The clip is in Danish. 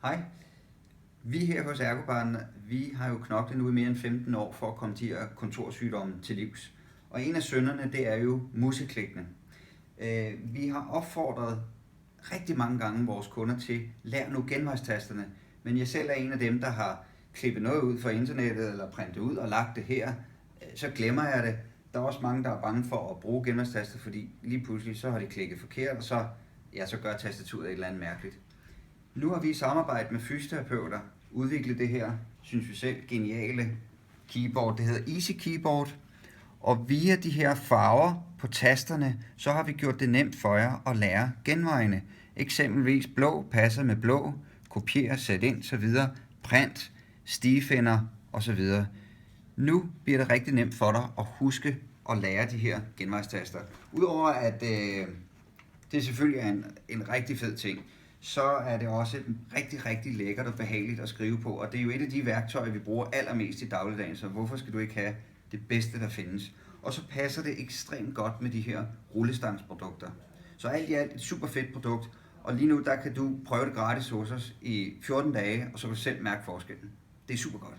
Hej. Vi her hos Ergobarn, vi har jo knoklet nu i mere end 15 år for at komme de her kontorsygdomme til livs. Og en af synderne, det er jo museklikkene. Vi har opfordret rigtig mange gange vores kunder til, lær nu genvejstasterne. Men jeg selv er en af dem, der har klippet noget ud fra internettet eller printet ud og lagt det her. Så glemmer jeg det. Der er også mange, der er bange for at bruge genvejstaster, fordi lige pludselig så har de klikket forkert, og så gør tastaturet et eller andet mærkeligt. Nu har vi i samarbejde med fysioterapeuter udviklet det her, synes vi selv, geniale keyboard. Det hedder Easy Keyboard. Og via de her farver på tasterne, så har vi gjort det nemt for jer at lære genvejene. Eksempelvis blå passer med blå, kopier, sæt ind, så videre, print, stifinder osv. Nu bliver det rigtig nemt for dig at huske at lære de her genvejstaster. Udover at det selvfølgelig er en rigtig fed ting, så er det også rigtig, rigtig lækkert og behageligt at skrive på. Og det er jo et af de værktøjer, vi bruger allermest i dagligdagen, så hvorfor skal du ikke have det bedste, der findes? Og så passer det ekstremt godt med de her rullestangsprodukter. Så alt i alt et super fedt produkt, og lige nu der kan du prøve det gratis hos os i 14 dage, og så kan du selv mærke forskellen. Det er super godt.